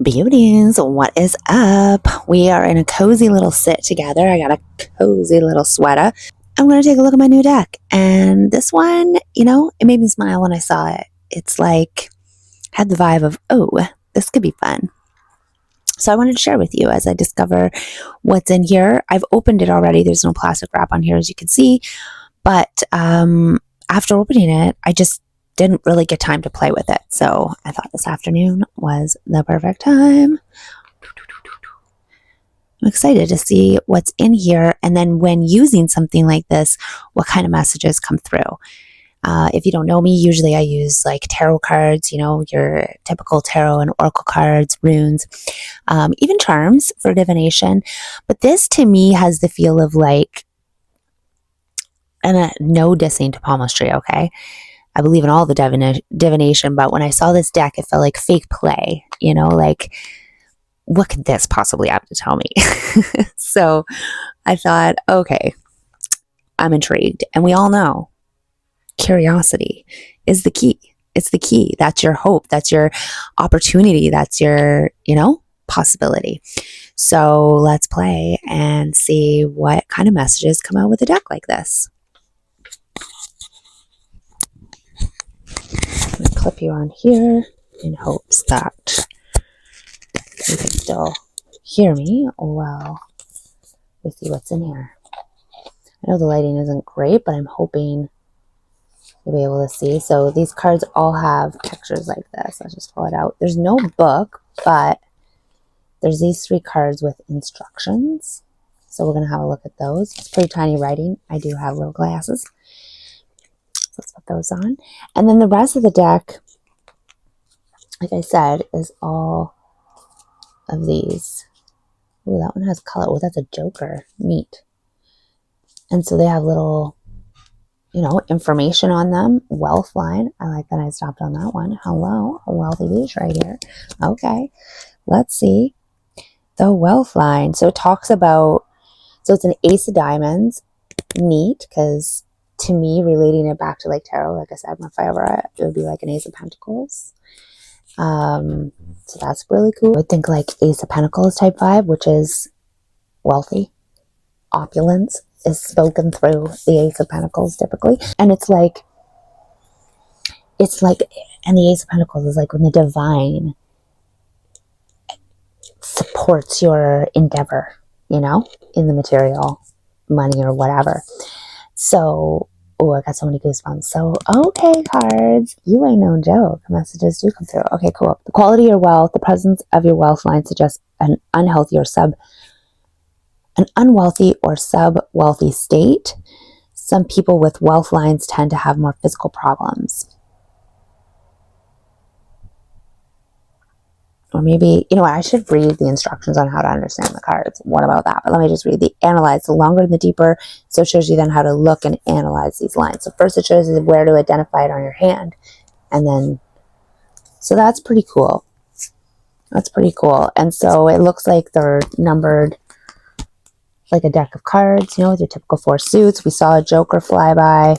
Beauties, what is up? We are in a cozy little sit together. I got a cozy little sweater. I'm going to take a look at my new deck. And this one, it made me smile when I saw it. It's like, had the vibe of, oh, this could be fun. So I wanted to share with you as I discover what's in here. I've opened it already. There's no plastic wrap on here, as you can see. But after opening it, I just didn't really get time to play with it. So I thought this afternoon was the perfect time. I'm excited to see what's in here. And then when using something like this, what kind of messages come through. If you don't know me, usually I use like tarot cards, your typical tarot and oracle cards, runes, even charms for divination. But this to me has the feel of like, and no dissing to palmistry, okay? I believe in all the divination, but when I saw this deck, it felt like fake play, like, what could this possibly have to tell me? So I thought, okay, I'm intrigued. And we all know curiosity is the key. It's the key. That's your hope. That's your opportunity. That's your, possibility. So let's play and see what kind of messages come out with a deck like this. I'm going to clip you on here in hopes that you can still hear me well. Let's see what's in here. I know the lighting isn't great, but I'm hoping you'll be able to see. So these cards all have pictures like this. Let's just pull it out. There's no book, but there's these 3 cards with instructions. So we're going to have a look at those. It's pretty tiny writing. I do have little glasses. So let's put those on. And then the rest of the deck, like I said, is all of these. Oh, that one has color. Oh, that's a joker. Neat. And so they have little, information on them. Wealth line. I like that I stopped on that one. Hello, a wealthy beach right here. Okay, let's see. The wealth line. So it talks about, so it's an ace of diamonds. Neat, because to me, relating it back to like tarot, like I said, if I ever, it would be like an ace of pentacles. So that's really cool. I would think like ace of pentacles type vibe, which is wealthy. Opulence is spoken through the ace of pentacles typically. And it's like, and the ace of pentacles is like when the divine supports your endeavor, in the material, money or whatever. So, oh, I got so many goosebumps. So, okay, cards, you ain't no joke. Messages do come through. Okay, cool. The quality of your wealth, the presence of your wealth line suggests an unhealthy or unwealthy or sub-wealthy state. Some people with wealth lines tend to have more physical problems. Or maybe, I should read the instructions on how to understand the cards. What about that? But let me just read the analyze. The longer and the deeper. So it shows you then how to look and analyze these lines. So first it shows you where to identify it on your hand. And then, so that's pretty cool. That's pretty cool. And so it looks like they're numbered like a deck of cards, with your typical 4 suits. We saw a joker fly by.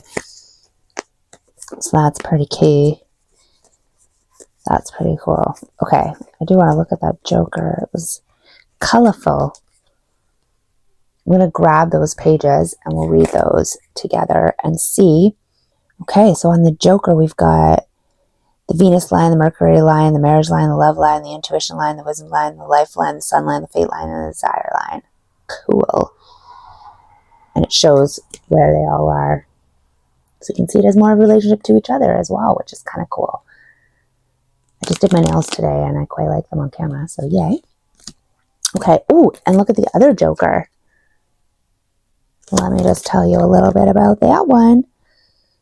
So that's pretty key. That's pretty cool. Okay, I do want to look at that joker. It was colorful. I'm going to grab those pages and we'll read those together and see. Okay, so on the joker, we've got the Venus line, the Mercury line, the marriage line, the love line, the intuition line, the wisdom line, the life line, the sun line, the fate line, and the desire line. Cool. And it shows where they all are. So you can see it has more of a relationship to each other as well, which is kind of cool. I just did my nails today and I quite like them on camera, so yay. Okay, ooh, and look at the other joker. Let me just tell you a little bit about that one.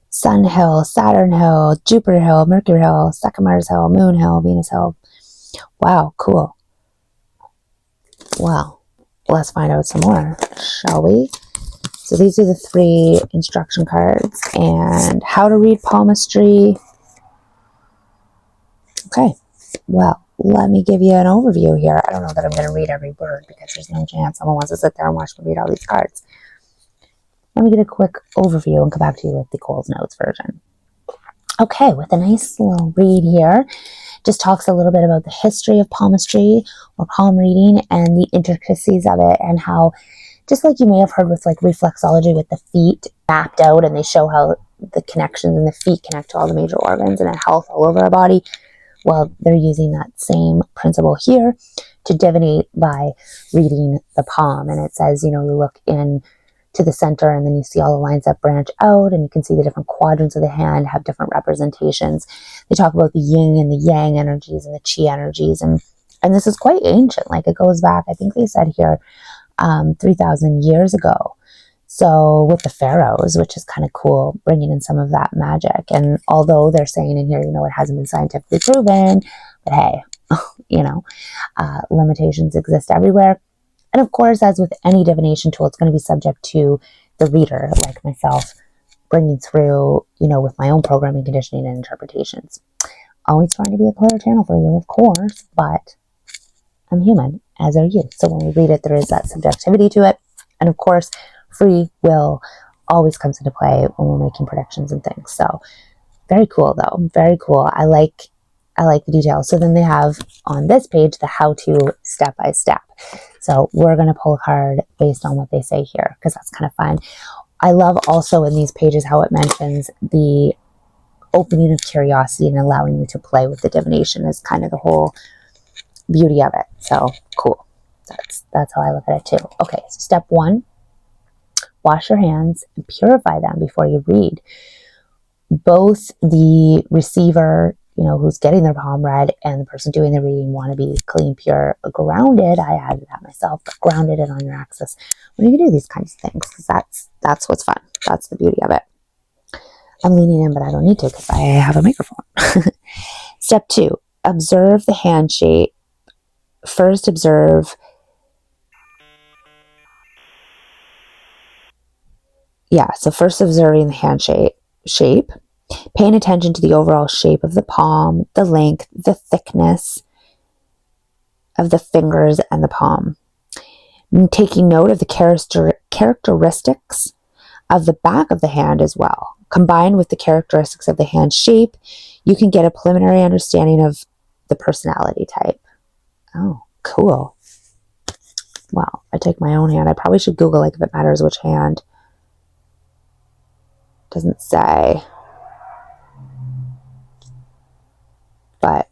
Sun Hill, Saturn Hill, Jupiter Hill, Mercury Hill, second Mars Hill, Moon Hill, Venus Hill. Wow, cool. Well, let's find out some more, shall we? So these are the 3 instruction cards and how to read palmistry. Okay, well, let me give you an overview here. I don't know that I'm going to read every word because there's no chance someone wants to sit there and watch me read all these cards. Let me get a quick overview and come back to you with the Coles Notes version. Okay, with a nice little read here, just talks a little bit about the history of palmistry or palm reading and the intricacies of it, and how, just like you may have heard with like reflexology with the feet mapped out, and they show how the connections in the feet connect to all the major organs and health all over our body. Well, they're using that same principle here to divinate by reading the palm. And it says, you look in to the center, and then you see all the lines that branch out, and you can see the different quadrants of the hand have different representations. They talk about the yin and the yang energies and the chi energies, and this is quite ancient. Like, it goes back, I think they said here, 3,000 years ago. So with the pharaohs, which is kind of cool, bringing in some of that magic. And although they're saying in here, it hasn't been scientifically proven, but hey, limitations exist everywhere. And of course, as with any divination tool, it's going to be subject to the reader, like myself, bringing through, with my own programming, conditioning, and interpretations. Always trying to be a clear channel for you, of course, but I'm human, as are you. So when we read it, there is that subjectivity to it. And of course, free will always comes into play when we're making predictions and things. So very cool, though. Very cool. I like the details. So then they have on this page the how-to step by step. So we're going to pull a card based on what they say here, because that's kind of fun. I love also in these pages how it mentions the opening of curiosity and allowing you to play with the divination is kind of the whole beauty of it. So cool. That's how I look at it too. Okay, so step 1, wash your hands and purify them before you read. Both the receiver, who's getting their palm read, and the person doing the reading want to be clean, pure, grounded. I added that myself, but grounded and on your axis when you do these kinds of things, because that's what's fun. That's the beauty of it. I'm leaning in, but I don't need to because I have a microphone. Step 2, observe the hand shape. First, observe first observing the hand shape, paying attention to the overall shape of the palm, the length, the thickness of the fingers and the palm. And taking note of the characteristics of the back of the hand as well. Combined with the characteristics of the hand shape, you can get a preliminary understanding of the personality type. Oh, cool. Wow, I take my own hand. I probably should Google if it matters which hand. Doesn't say. But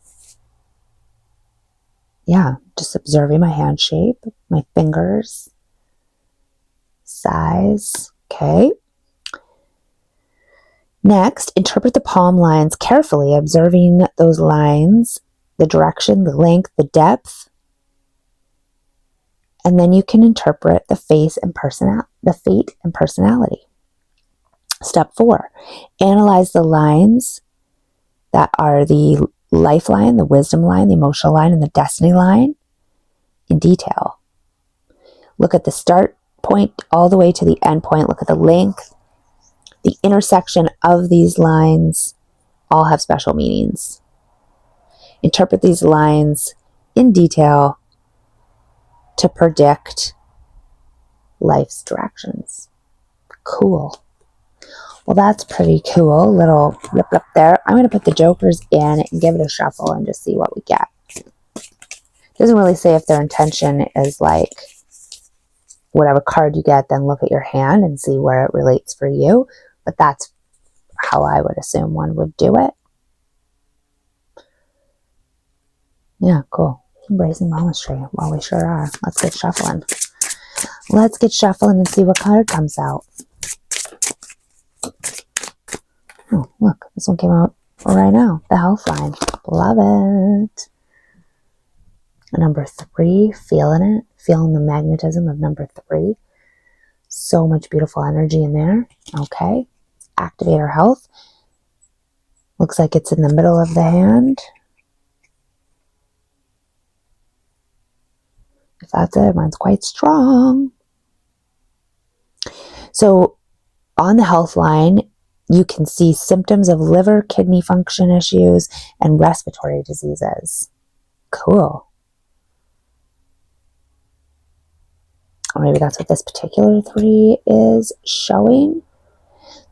yeah, just observing my hand shape, my fingers, size. Okay. Next, interpret the palm lines carefully, observing those lines, the direction, the length, the depth. And then you can interpret the fate and personality. Step 4, analyze the lines that are the lifeline, the wisdom line, the emotional line, and the destiny line in detail. Look at the start point all the way to the end point. Look at the length. The intersection of these lines all have special meanings. Interpret these lines in detail to predict life's directions. Cool. Well, that's pretty cool. Little blip there. I'm going to put the jokers in and give it a shuffle and just see what we get. Doesn't really say if their intention is like whatever card you get, then look at your hand and see where it relates for you. But that's how I would assume one would do it. Yeah, cool. Embracing palmistry. Well, we sure are. Let's get shuffling. Let's get shuffling and see what card comes out. Oh, look. This one came out right now. The health line. Love it. Number 3. Feeling it. Feeling the magnetism of number 3. So much beautiful energy in there. Okay. Activate our health. Looks like it's in the middle of the hand. If that's it, mine's quite strong. So on the health line, you can see symptoms of liver, kidney function issues, and respiratory diseases. Cool. Or maybe that's what this particular 3 is showing.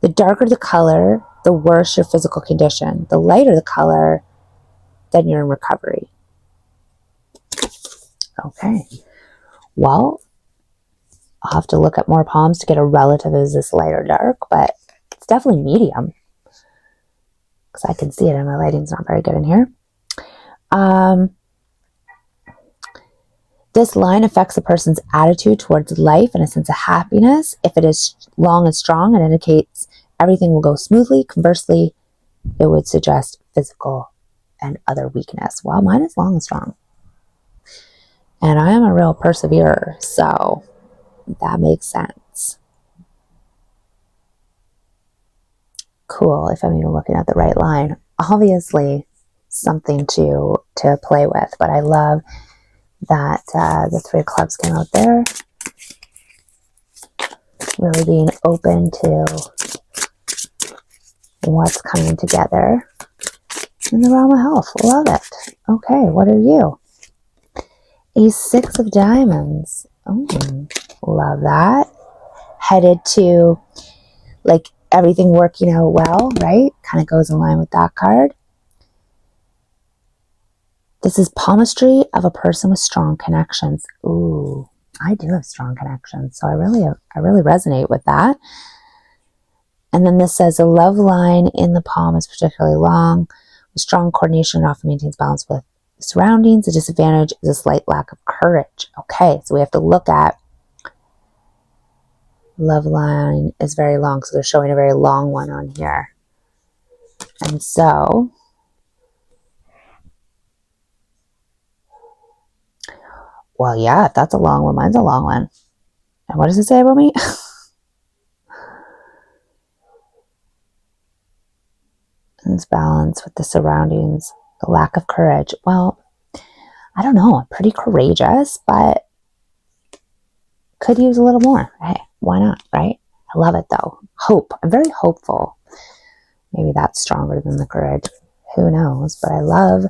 The darker the color, the worse your physical condition. The lighter the color, then you're in recovery. Okay. Well, I'll have to look at more palms to get a relative. Is this light or dark? But it's definitely medium, because I can see it and my lighting's not very good in here. This line affects a person's attitude towards life and a sense of happiness. If it is long and strong, it indicates everything will go smoothly. Conversely, it would suggest physical and other weakness. Well, mine is long and strong. And I am a real perseverer, so that makes sense. Cool, if I'm even looking at the right line. Obviously, something to play with, but I love that the Three of Clubs came out there. Really being open to what's coming together in the realm of health. Love it. Okay, what are you? A Six of Diamonds. Oh, love that. Headed to, like, everything working out well, right? Kind of goes in line with that card. This is palmistry of a person with strong connections. Ooh, I do have strong connections, so I really resonate with that. And then this says a love line in the palm is particularly long, with strong coordination and often maintains balance with surroundings. A disadvantage is a slight lack of courage. Okay, so we have to look at love line is very long, so they're showing a very long one on here. And so well, yeah, if that's a long one, mine's a long one. And what does it say about me? It's balance with the surroundings, the lack of courage. Well, I don't know. I'm pretty courageous, but could use a little more. Hey, why not, right? I love it though. Hope. I'm very hopeful. Maybe that's stronger than the courage. Who knows? But I love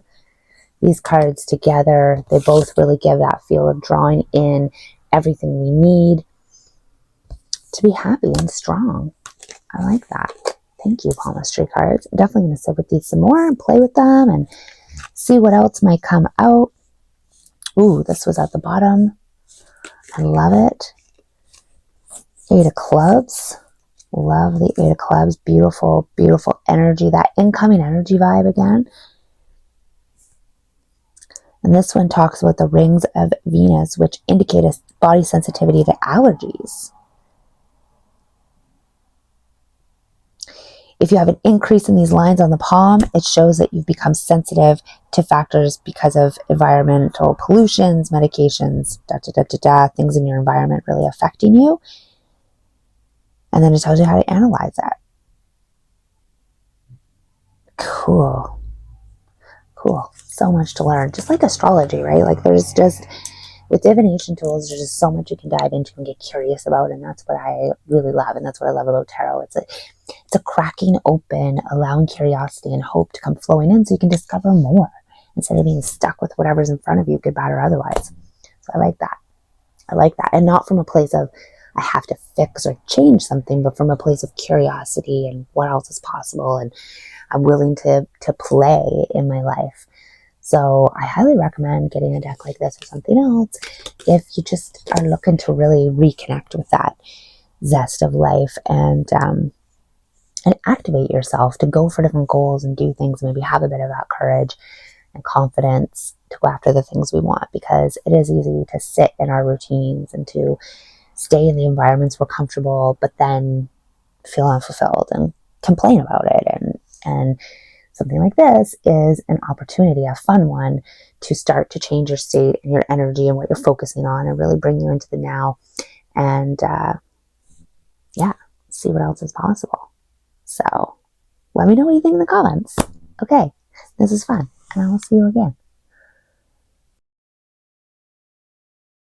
these cards together. They both really give that feel of drawing in everything we need to be happy and strong. I like that. Thank you, palmistry cards. I'm definitely going to sit with these some more and play with them and see what else might come out. Ooh, this was at the bottom. I love it. Eight of Clubs. Love the Eight of Clubs. Beautiful, beautiful energy. That incoming energy vibe again. And this one talks about the rings of Venus, which indicate a body sensitivity to allergies. If you have an increase in these lines on the palm, it shows that you've become sensitive to factors because of environmental pollutions, medications, things in your environment really affecting you. And then it tells you how to analyze that. Cool. Cool. So much to learn. Just like astrology, right? Like there's just, with divination tools, there's just so much you can dive into and get curious about. And that's what I really love. And that's what I love about tarot. It's a cracking open, allowing curiosity and hope to come flowing in so you can discover more instead of being stuck with whatever's in front of you, good, bad, or otherwise. So I like that. I like that. And not from a place of I have to fix or change something, but from a place of curiosity and what else is possible. And I'm willing to play in my life. So I highly recommend getting a deck like this or something else if you just are looking to really reconnect with that zest of life and activate yourself to go for different goals and do things, maybe have a bit of that courage and confidence to go after the things we want, because it is easy to sit in our routines and to stay in the environments we're comfortable, but then feel unfulfilled and complain about it. And something like this is an opportunity, a fun one, to start to change your state and your energy and what you're focusing on and really bring you into the now and see what else is possible. So let me know what you think in the comments. Okay, this is fun, and I will see you again.